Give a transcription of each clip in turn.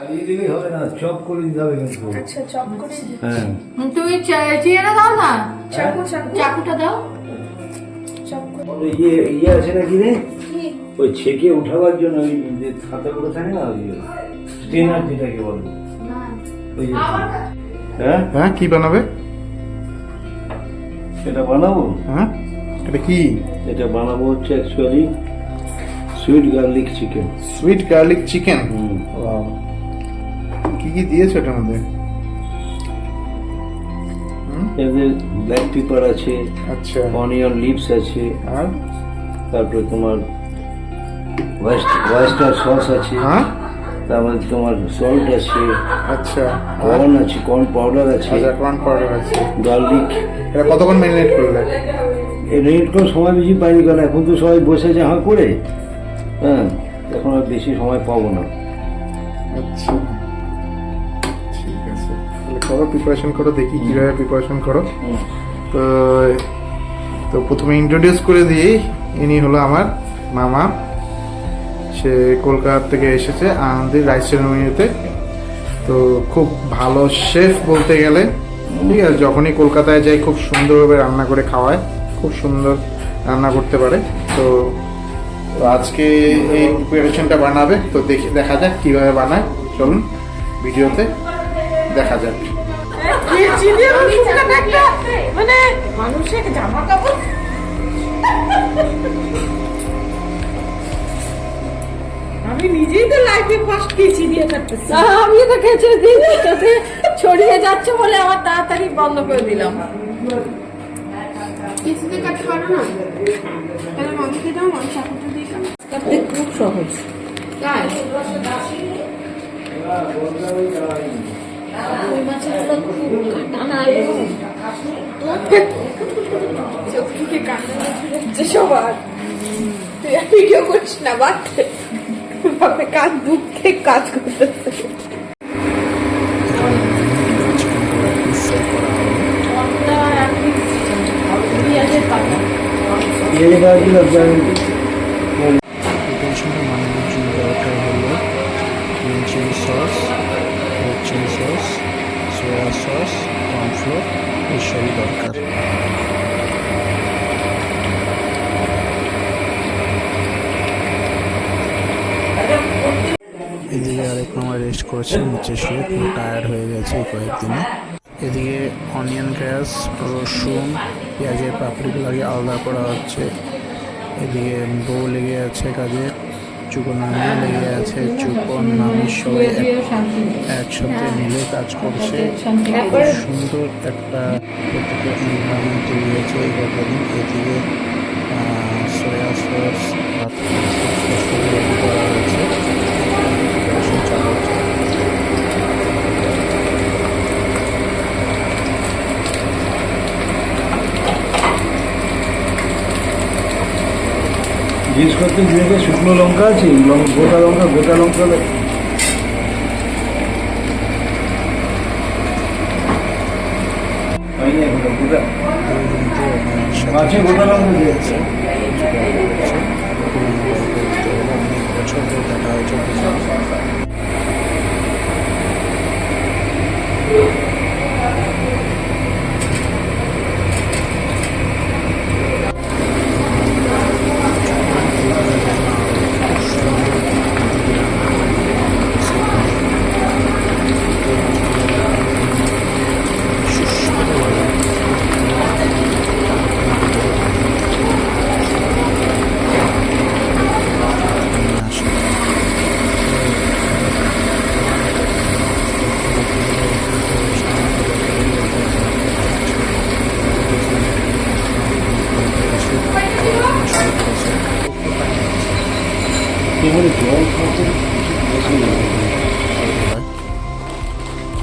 চালিয়ে দিলেই হবে না, চপ করে দিতে হবে কিন্তু। আচ্ছা চপ করে হ্যাঁ তুমি চিড়ে দাও না, চাকু চাকু চাকুটা দাও। চপ করে ওই ইয়ে আছে নাকি রে, ওই ছেঁকে উঠাবার জন্য ওই যে খাতাগুলো থাকে না, ওই স্টেনার যেটাকে বলে, ওই যে হ্যাঁ হ্যাঁ কি বানাবে? সেটা বানাবো। হ্যাঁ এটা কি? এটা বানাবো হচ্ছে actually sweet garlic chicken. Sweet garlic chicken. কি কি দিয়েছো এটার মধ্যে? এতে ব্ল্যাক পেপার আছে, আচ্ছা, অনিয়ন লিভস আছে, আর তারপরে তোমার ওয়েস্টার সস আছে, হ্যাঁ তারপরে তোমার সল্ট আছে, আচ্ছা, কর্ন আছে, কর্ন পাউডার আছে, আচ্ছা কর্ন পাউডার আছে। গার্লিক। এটা কতক্ষণ ম্যারিনেট করলে? এই রেড করে সময় বেশি পাইনি, কারণ এখন তো সবাই বসে আছে হাঁ করে, হ্যাঁ এখন আর বেশি সময় পাবো না। আচ্ছা ঠিক আছে, তাহলে করো, প্রিপারেশন করো, দেখি কিভাবে প্রিপারেশন করো। তো তো প্রথমে ইন্ট্রোডিউস করে দিই, ইনি হলো আমার মামা। সে কলকাতা থেকে এসেছে আনন্দের রাইস সেরেমনিতে। তো খুব ভালো শেফ বলতে গেলে, ঠিক আছে। যখনই কলকাতায় যাই খুব সুন্দরভাবে রান্না করে খাওয়ায়, খুব সুন্দর রান্না করতে পারে। তো তো আজকে এই প্রিপারেশনটা বানাবে, তো দেখা যাক কিভাবে বানায়। চলুন ভিডিওতে দেখা যাক। মানে মানুষের জামা কাপড় আমি নিজেই তো লাইফে ফার্স্ট কেচি দিয়ে কাটতেছি। আমি তো খেচে দিই, তাতে ছড়িয়ে যাচ্ছে বলে আমার তাড়াতাড়ি বন্ধ করে দিলাম। কিছুতে কাটতে পারো না, তাহলে মাংসে দাও, মাংস চাকুটা দিয়ে কাটতে খুব সহজ। তাই ওই মাছগুলো খুব কাটা নাই, চোখ থেকে কান্না হচ্ছে সবার। তুই আর ভিডিও করছিস না, বাদ বাপে কাজ দুঃখে কাজ করতেছে। পেঁয়াজের পাতা প্রিপারেশনটা বানানোর জন্য দরকার হলো green chilli sauce, red chilli sauce, soya sauce, cornflour, এসবই দরকার। এদিকে আরেক মামা রেস্ট করছে নিচে শুয়ে, খুব টায়ার্ড হয়ে গেছে এই কয়েকদিনে। এদিকে অনিয়ন গ্যাস, রসুন, পেঁয়াজের পাপড়িগুলোকে আলাদা করা হচ্ছে। এদিকে বউ লেগে আছে কাজে, চুকন নামিয়ে লেগে আছে, চুকন নামি সবাই একসাথে মিলে কাজ করছে। খুব সুন্দর একটা এনভায়রনমেন্ট তৈরি হয়েছে এই কদিন। এদিকে সয়া সস করা হয়েছে, প্রিপারেশন চালু হচ্ছে। জিনিস করতে গিয়ে শুকনো লঙ্কা আছে, গোটা লঙ্কা হয়নি এখন, গোটা মাছে গোটা লঙ্কা দিয়েছে। অনেক বছর ধরে দেখা হয়েছে।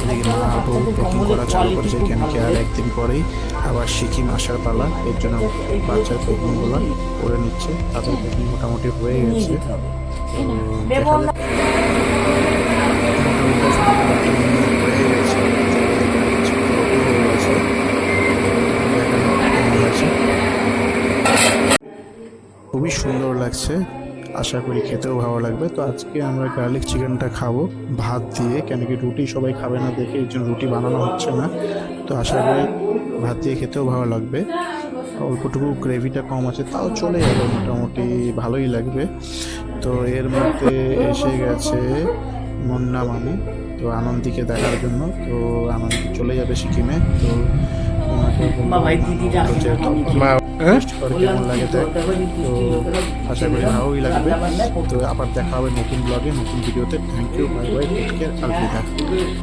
এদিকে মা প্যাকিং করা চালু করেছে, কেন কি আর একদিন পরেই আবার সিকিম আসার পালা। এর জন্য বাচ্চার প্যাকিংগুলো করে নিচ্ছে। তাদের প্যাকিং মোটামুটি হয়ে গেছে। দেখা যাক। খুবই সুন্দর লাগছে। আশা করি খেতেও ভালো লাগবে। তো আজকে আমরা গার্লিক চিকেনটা খাবো ভাত দিয়ে, কেন কি রুটি সবাই খাবে না দেখে এই জন্য রুটি বানানো হচ্ছে না। তো আশা করি ভাত দিয়ে খেতেও ভালো লাগবে। অল্পটুকু গ্রেভিটা কম আছে, তাও চলে যাবে, মোটামুটি ভালোই লাগবে। তো এর মধ্যে এসে গেছে মুন্না মামি, তো আনন্দীকে দেখার জন্য। তো আনন্দ চলে যাবে সিকিমে। তো ওনাকে টেস্ট করে কেমন লাগে দেখ। তো আশা করি ভালোই লাগবে। তো আবার দেখা হবে নতুন ব্লগে, নতুন ভিডিওতে। Thank you, bye bye, take care, Alvida.